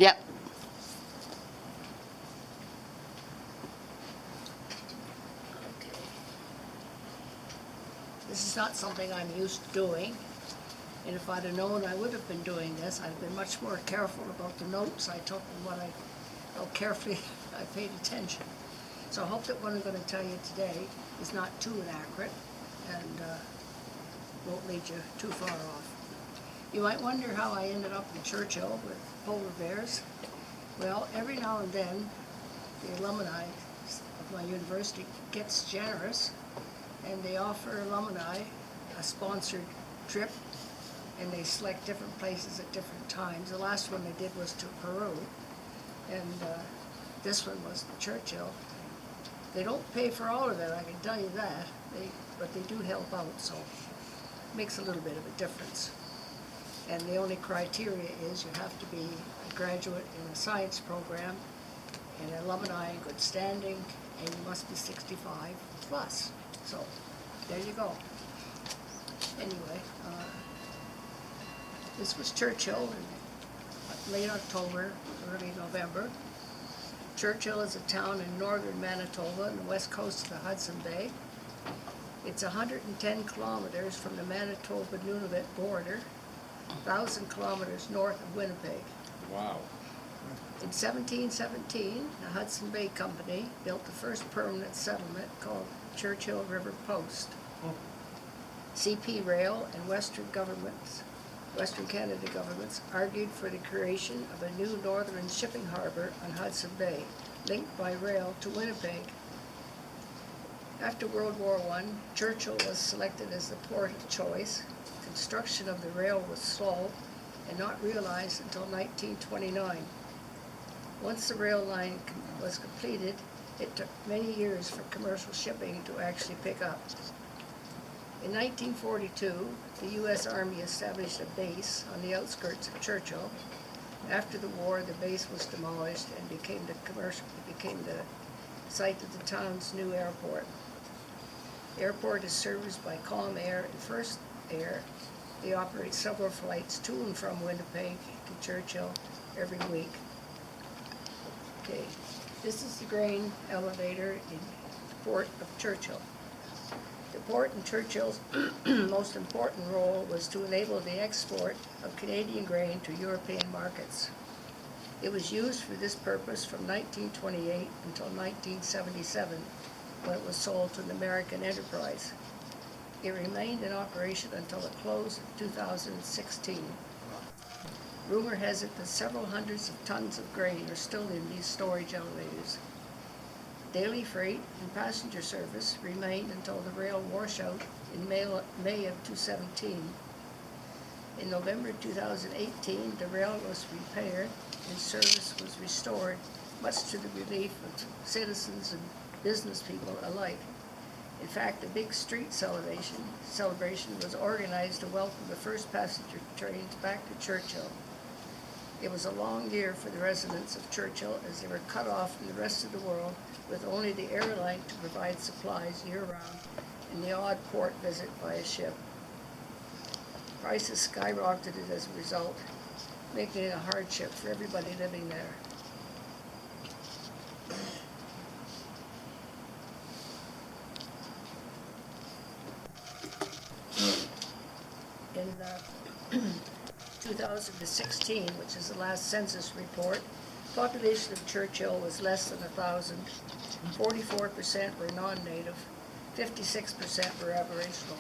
Yep. Okay. This is not something I'm used to doing, and if I'd have known I would have been doing this, I'd have been much more careful about the notes I took and how carefully I paid attention. So I hope that what I'm going to tell you today is not too inaccurate and won't lead you too far off. You might wonder how I ended up in Churchill with polar bears. Well, every now and then, the alumni of my university gets generous, and they offer alumni a sponsored trip, and they select different places at different times. The last one they did was to Peru, and this one was to Churchill. They don't pay for all of it, I can tell you that, but they do help out, so it makes a little bit of a difference. And the only criteria is you have to be a graduate in a science program, an alumni in good standing, and you must be 65 plus. So, there you go. Anyway, this was Churchill in late October, early November. Churchill is a town in northern Manitoba on the west coast of the Hudson Bay. It's 110 kilometers from the Manitoba-Nunavut border, 1,000 kilometers north of Winnipeg. Wow. In 1717, the Hudson Bay Company built the first permanent settlement called Churchill River Post. CP Rail and Western Canada governments argued for the creation of a new northern shipping harbor on Hudson Bay, linked by rail to Winnipeg. After World War I, Churchill was selected as the port of choice. Construction of the rail was slow and not realized until 1929. Once the rail line was completed, it took many years for commercial shipping to actually pick up. In 1942, the U.S. Army established a base on the outskirts of Churchill. After the war, the base was demolished and became the site of the town's new airport. The airport is serviced by Calm Air and First Air. They operate several flights to and from Winnipeg to Churchill every week. Okay, this is the grain elevator in the port of Churchill. The port in Churchill's most important role was to enable the export of Canadian grain to European markets. It was used for this purpose from 1928 until 1977, when it was sold to an American enterprise. It remained in operation until it closed in 2016. Rumor has it that several hundreds of tons of grain are still in these storage elevators. Daily freight and passenger service remained until the rail washout in May of 2017. In November 2018, the rail was repaired and service was restored, much to the relief of citizens and business people alike. In fact, a big street celebration was organized to welcome the first passenger trains back to Churchill. It was a long year for the residents of Churchill, as they were cut off from the rest of the world, with only the airline to provide supplies year-round and the odd port visit by a ship. Prices skyrocketed as a result, making it a hardship for everybody living there. In 2016, which is the last census report, the population of Churchill was less than 1,000. 44% were non-native, 56% were Aboriginal.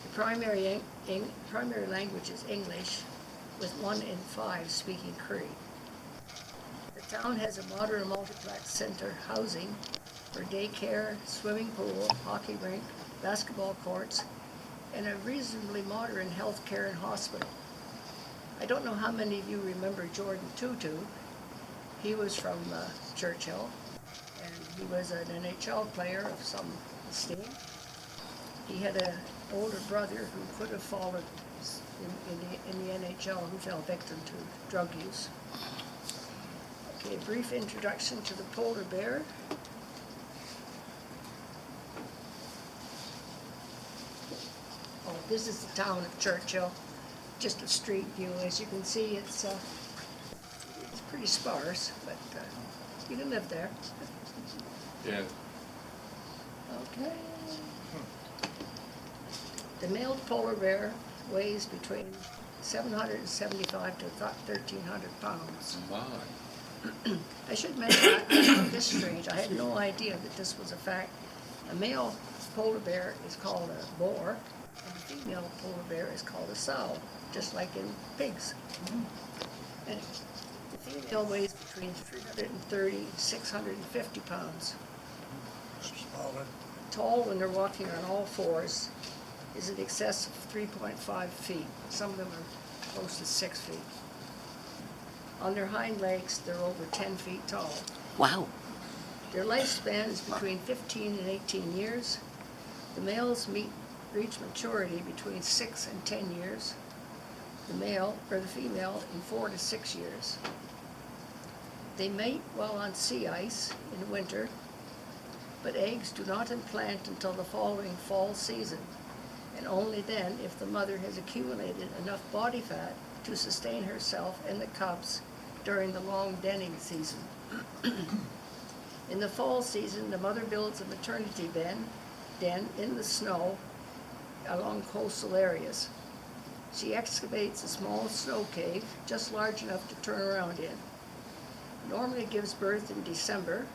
The primary language is English, with 1 in 5 speaking Cree. The town has a modern multiplex center housing for daycare, swimming pool, hockey rink, basketball courts, and a reasonably modern health care and hospital. I don't know how many of you remember Jordan Tutu. He was from Churchill, and he was an NHL player of some esteem. He had an older brother who could have fallen in the NHL, who fell victim to drug use. Okay, a brief introduction to the polar bear. This is the town of Churchill, just a street view. As you can see, it's pretty sparse, but you can live there. Yeah. Okay. The male polar bear weighs between 775 to 1,300 pounds. My. I should mention, I found this strange. I had no idea that this was a fact. A male polar bear is called a boar, and a female polar bear is called a sow, just like in pigs. And the female weighs between 330 and 650 pounds. Tall when they're walking on all fours is in excess of 3.5 feet. Some of them are close to 6 feet. On their hind legs, they're over 10 feet tall. Wow. Their lifespan is between 15 and 18 years. The males reach maturity between 6 and 10 years. The female in 4 to 6 years. They mate while on sea ice in winter, but eggs do not implant until the following fall season, and only then if the mother has accumulated enough body fat to sustain herself and the cubs during the long denning season. In the fall season, the mother builds a maternity den in the snow along coastal areas. She excavates a small snow cave just large enough to turn around in. Normally gives birth in December,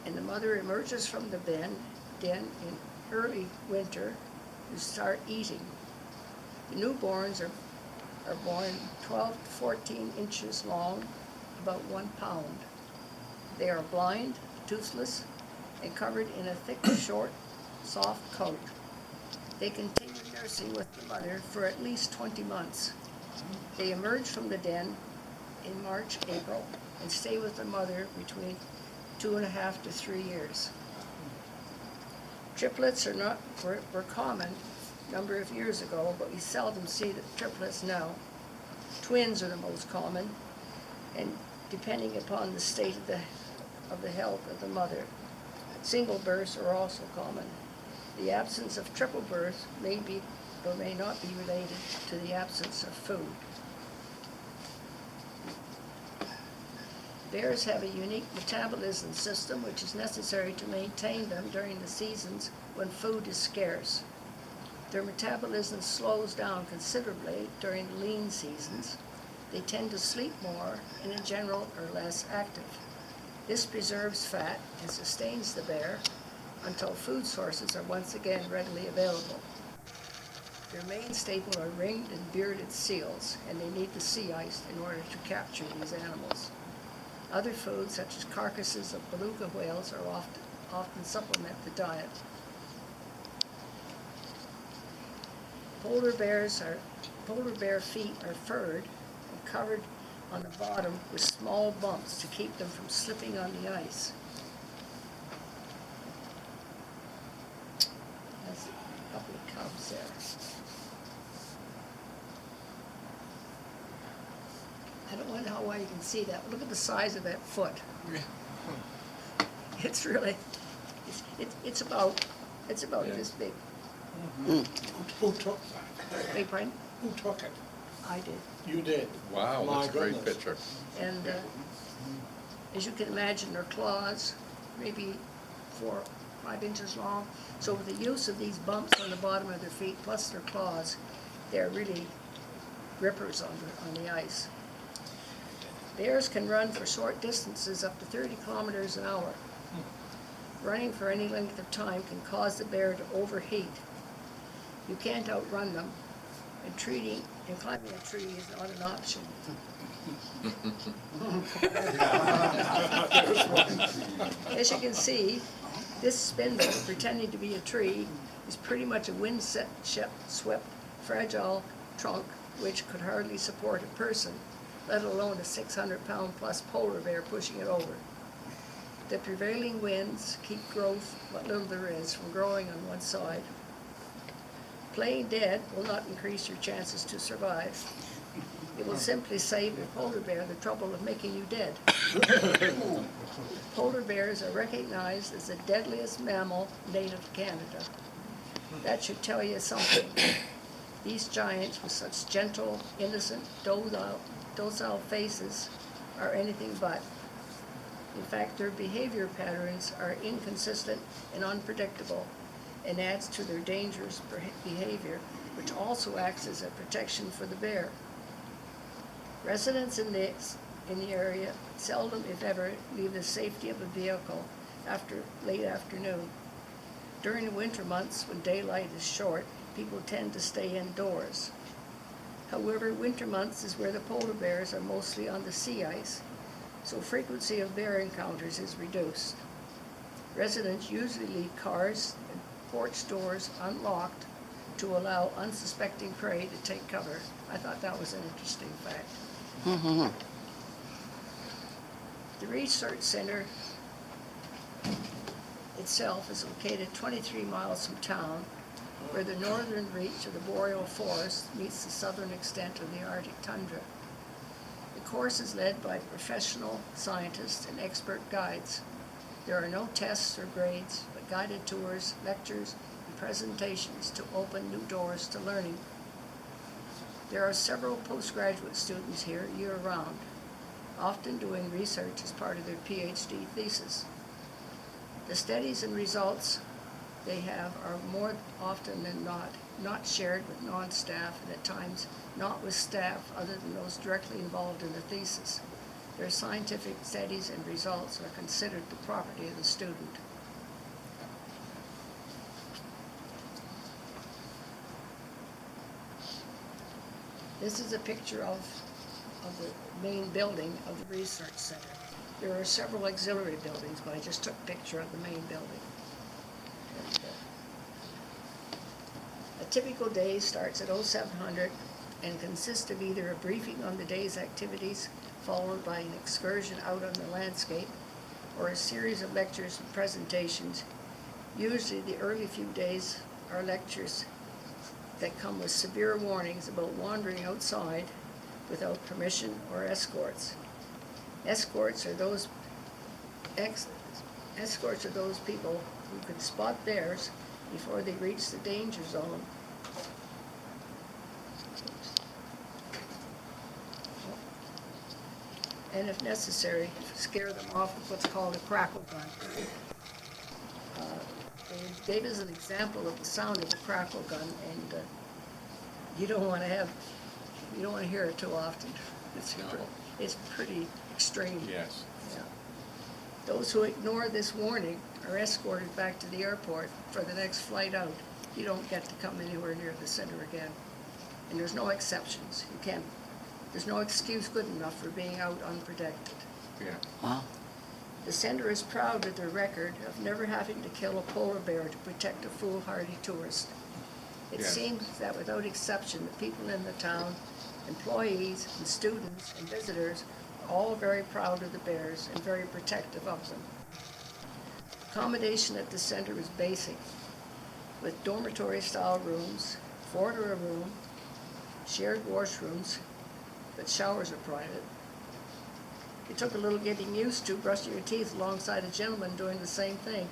and the mother emerges from the den in early winter to start eating. The newborns are born 12 to 14 inches long, about 1 pound. They are blind, toothless, and covered in a thick, short, soft coat. They continue nursing with the mother for at least 20 months. They emerge from the den in March, April, and stay with the mother between 2.5 to 3 years. Triplets were common a number of years ago, but we seldom see the triplets now. Twins are the most common, and depending upon the state of the health of the mother. Single births are also common. The absence of triple birth may be or may not be related to the absence of food. Bears have a unique metabolism system which is necessary to maintain them during the seasons when food is scarce. Their metabolism slows down considerably during the lean seasons. They tend to sleep more and in general are less active. This preserves fat and sustains the bear until food sources are once again readily available. Their main staple are ringed and bearded seals, and they need the sea ice in order to capture these animals. Other foods, such as carcasses of beluga whales, are often supplement the diet. Polar bear feet are furred and covered on the bottom with small bumps to keep them from slipping on the ice. There's a couple of cubs there. I don't know how well you can see that. Look at the size of that foot. It's really, it's about this big. Who took that? Big pardon? Who took it? I did. You did? Wow, My that's a great goodness. picture. And as you can imagine, their claws, maybe 4 or 5 inches long. So with the use of these bumps on the bottom of their feet, plus their claws, they're really grippers on the ice. Bears can run for short distances up to 30 kilometers an hour. Running for any length of time can cause the bear to overheat. You can't outrun them, and climbing a tree is not an option. As you can see, this spindle, pretending to be a tree, is pretty much a wind-swept, fragile trunk which could hardly support a person, let alone a 600-pound plus polar bear pushing it over. The prevailing winds keep growth, what little there is, from growing on one side. Playing dead will not increase your chances to survive. It will simply save the polar bear the trouble of making you dead. Polar bears are recognized as the deadliest mammal native to Canada. That should tell you something. These giants with such gentle, innocent, docile faces are anything but. In fact, their behavior patterns are inconsistent and unpredictable and adds to their dangerous behavior, which also acts as a protection for the bear. Residents in the area seldom, if ever, leave the safety of a vehicle after late afternoon. During the winter months, when daylight is short, people tend to stay indoors. However, winter months is where the polar bears are mostly on the sea ice, so frequency of bear encounters is reduced. Residents usually leave cars and porch doors unlocked to allow unsuspecting prey to take cover. I thought that was an interesting fact. Mm-hmm. The research center itself is located 23 miles from town, where the northern reach of the boreal forest meets the southern extent of the Arctic tundra. The course is led by professional scientists and expert guides. There are no tests or grades, but guided tours, lectures, and presentations to open new doors to learning. There are several postgraduate students here year-round, often doing research as part of their PhD thesis. The studies and results they have are more often than not shared with non-staff and at times not with staff other than those directly involved in the thesis. Their scientific studies and results are considered the property of the student. This is a picture of the main building of the research center. There are several auxiliary buildings, but I just took a picture of the main building. And, a typical day starts at 0700 and consists of either a briefing on the day's activities, followed by an excursion out on the landscape, or a series of lectures and presentations. Usually the early few days are lectures that come with severe warnings about wandering outside without permission or escorts. Escorts are those people who can spot bears before they reach the danger zone. And if necessary, scare them off with what's called a crackle gun. They gave us an example of the sound of a crackle gun, and you don't want to hear it too often. It's pretty extreme. Yes. Yeah. Those who ignore this warning are escorted back to the airport for the next flight out. You don't get to come anywhere near the center again. And there's no exceptions. There's no excuse good enough for being out unprotected. Yeah. Wow. The center is proud of their record of never having to kill a polar bear to protect a foolhardy tourist. It Yes. seems that without exception, the people in the town, employees and students and visitors, are all very proud of the bears and very protective of them. Accommodation at the center is basic, with dormitory-style rooms, 4 to a room, shared washrooms, but showers are private. It took a little getting used to brushing your teeth alongside a gentleman doing the same thing.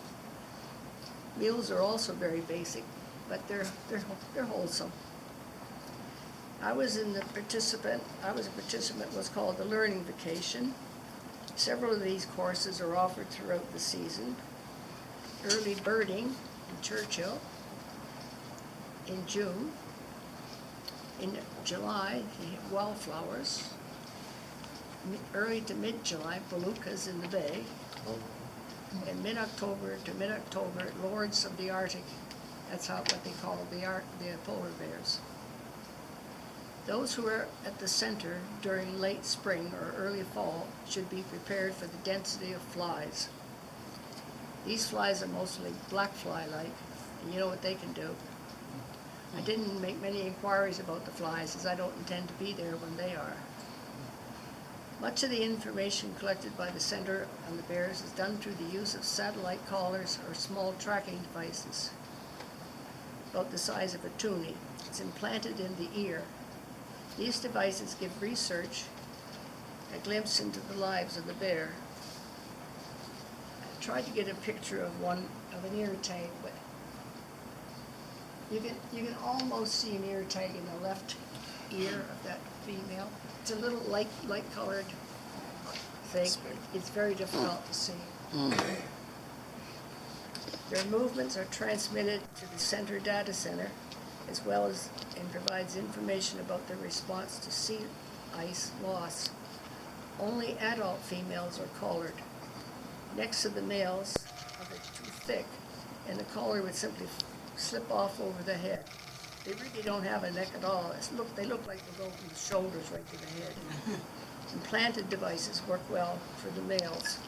Meals are also very basic, but they're wholesome. I was a participant in what's called the Learning Vacation. Several of these courses are offered throughout the season. Early birding in Churchill in June. In July, they have wildflowers. Early to mid-July, belugas in the bay. And mid-October to mid-October, Lords of the Arctic. That's what they call the polar bears. Those who are at the center during late spring or early fall should be prepared for the density of flies. These flies are mostly black fly-like, and you know what they can do. I didn't make many inquiries about the flies, as I don't intend to be there when they are. Much of the information collected by the center on the bears is done through the use of satellite collars or small tracking devices, about the size of a toonie. It's implanted in the ear. These devices give research a glimpse into the lives of the bear. I tried to get a picture of an ear tag, but you can almost see an ear tag in the left ear of that female. It's a little light-colored thick, it's very difficult to see. Their movements are transmitted to the center data center, as well as, and provides information about their response to sea ice loss. Only adult females are collared. Next to the males, they're too thick, and the collar would simply slip off over the head. They really don't have a neck at all. They look like they go from the shoulders right to the head. Implanted devices work well for the males.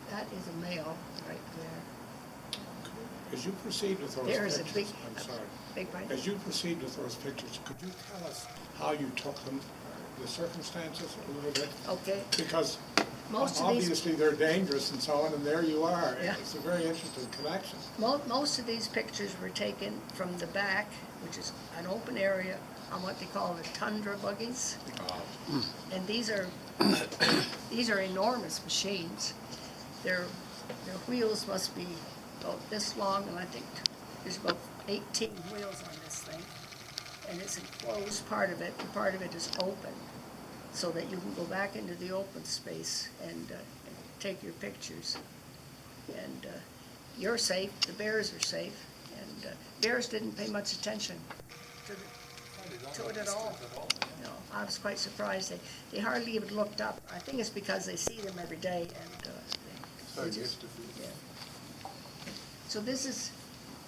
That is a male right there. As you proceed with those There is a pictures, big, I'm sorry. big bite. As you proceed with those pictures, could you tell us how you took them, the circumstances a little bit? Okay. Because Most of these, obviously they're dangerous and so on, and there you are. Yeah. It's a very interesting connection. most of these pictures were taken from the back, which is an open area on what they call the tundra buggies. And these are enormous machines. Their wheels must be about this long, and I think there's about 18 wheels on this thing. And it's enclosed part of it, and part of it is open, so that you can go back into the open space and take your pictures. And you're safe, the bears are safe, and bears didn't pay much attention to it at all. No, I was quite surprised. They hardly even looked up. I think it's because they see them every day, and they just, yeah. So this is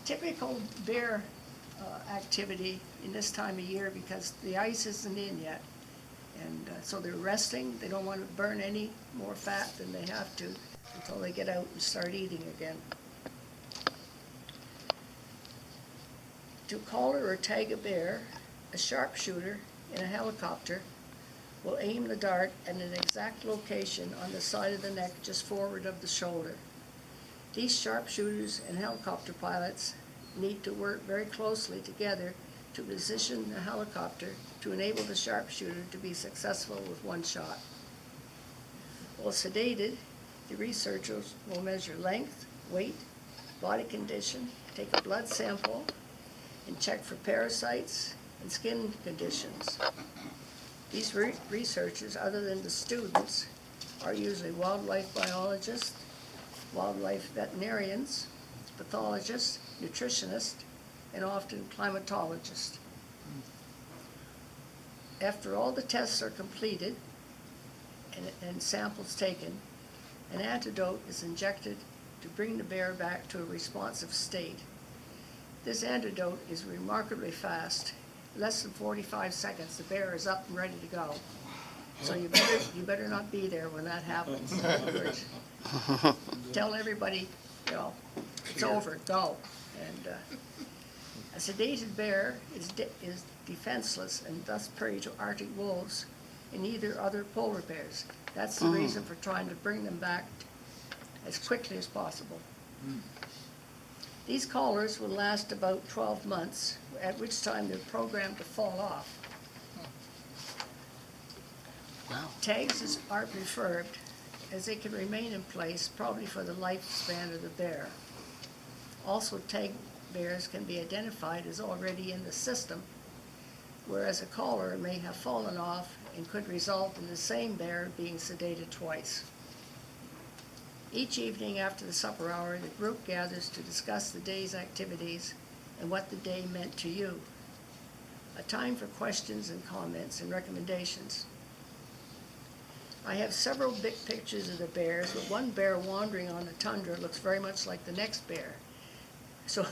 typical bear activity in this time of year because the ice isn't in yet. And so they're resting. They don't want to burn any more fat than they have to until they get out and start eating again. To collar or tag a bear, a sharpshooter in a helicopter will aim the dart at an exact location on the side of the neck just forward of the shoulder. These sharpshooters and helicopter pilots need to work very closely together to position the helicopter to enable the sharpshooter to be successful with one shot. While sedated, the researchers will measure length, weight, body condition, take a blood sample, and check for parasites and skin conditions. These researchers, other than the students, are usually wildlife biologists, wildlife veterinarians, pathologists, nutritionists, and often climatologists. After all the tests are completed and samples taken, an antidote is injected to bring the bear back to a responsive state. This antidote is remarkably fast. Less than 45 seconds, the bear is up and ready to go. So you better not be there when that happens. Tell everybody, it's over, go. And a sedated bear is defenseless and thus prey to Arctic wolves and either other polar bears. That's the reason for trying to bring them back as quickly as possible. These collars will last about 12 months, at which time they're programmed to fall off. Wow. Tags are preferred as they can remain in place probably for the lifespan of the bear. Also, tag bears can be identified as already in the system, whereas a collar may have fallen off and could result in the same bear being sedated twice. Each evening after the supper hour, the group gathers to discuss the day's activities and what the day meant to you. A time for questions and comments and recommendations. I have several big pictures of the bears, but one bear wandering on the tundra looks very much like the next bear. So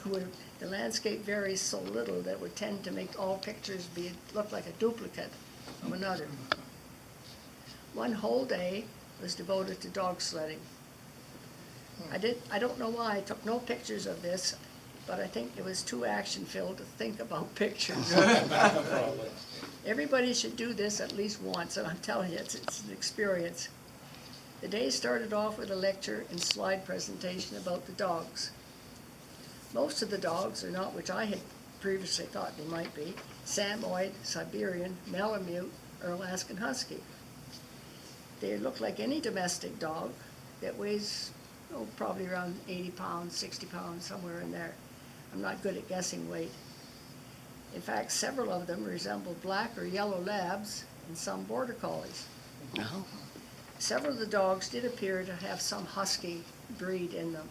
the landscape varies so little that would tend to make all pictures look like a duplicate of another. One whole day was devoted to dog sledding. I don't know why I took no pictures of this, but I think it was too action-filled to think about pictures. Everybody should do this at least once, and I'm telling you, it's an experience. The day started off with a lecture and slide presentation about the dogs. Most of the dogs are not which I had previously thought they might be: Samoyed, Siberian, Malamute, or Alaskan Husky. They look like any domestic dog that weighs probably around 80 pounds, 60 pounds, somewhere in there. I'm not good at guessing weight. In fact, several of them resemble black or yellow labs and some border collies. No. Several of the dogs did appear to have some husky breed in them.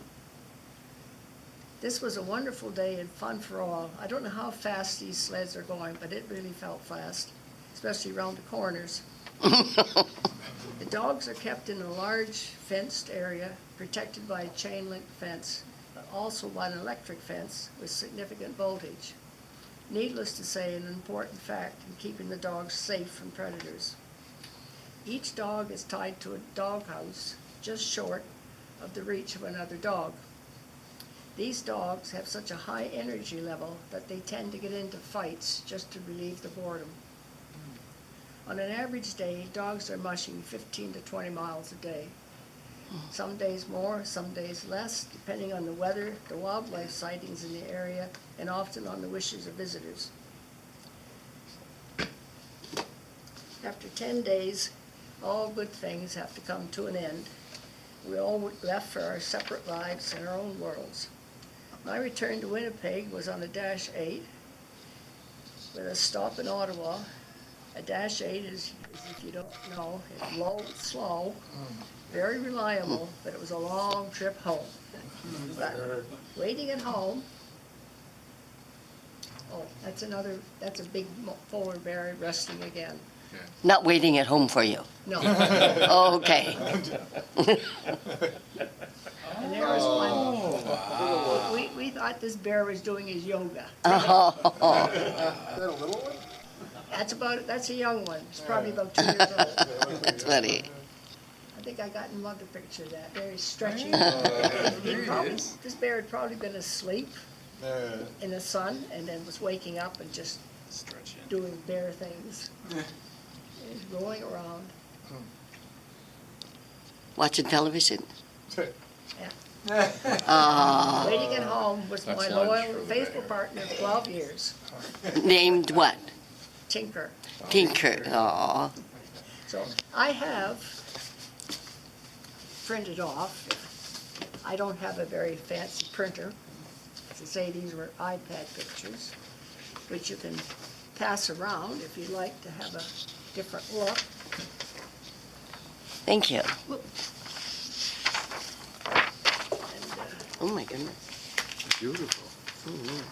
This was a wonderful day and fun for all. I don't know how fast these sleds are going, but it really felt fast, especially around the corners. The dogs are kept in a large fenced area protected by a chain link fence, but also by an electric fence with significant voltage. Needless to say, an important fact in keeping the dogs safe from predators. Each dog is tied to a doghouse just short of the reach of another dog. These dogs have such a high energy level that they tend to get into fights just to relieve the boredom. On an average day, dogs are mushing 15 to 20 miles a day. Some days more, some days less, depending on the weather, the wildlife sightings in the area, and often on the wishes of visitors. After 10 days, all good things have to come to an end. We all left for our separate lives and our own worlds. My return to Winnipeg was on a Dash 8 with a stop in Ottawa. A Dash 8 is if you don't know, it's low, slow, very reliable, but it was a long trip home. But waiting at home, oh, that's a big forward berry resting again. Not waiting at home for you. No. Oh, okay. And there was one. We thought this bear was doing his yoga. Oh, Is that a little one? That's a young one. It's probably about 2 years old. that's funny. I think I got another picture of that. Very stretchy. Here he is. This bear had probably been asleep in the sun and then was waking up and just Stretching. doing bear things. He's rolling around. Watching television? Waiting at home was That's my lunch loyal, for the faithful bear. partner of 12 years, Named what? Tinker. Tinker. Aw. So I have printed off. I don't have a very fancy printer. To say these were iPad pictures, which you can pass around if you'd like to have a different look. Thank you. And, Oh, my goodness. Beautiful. Mhm.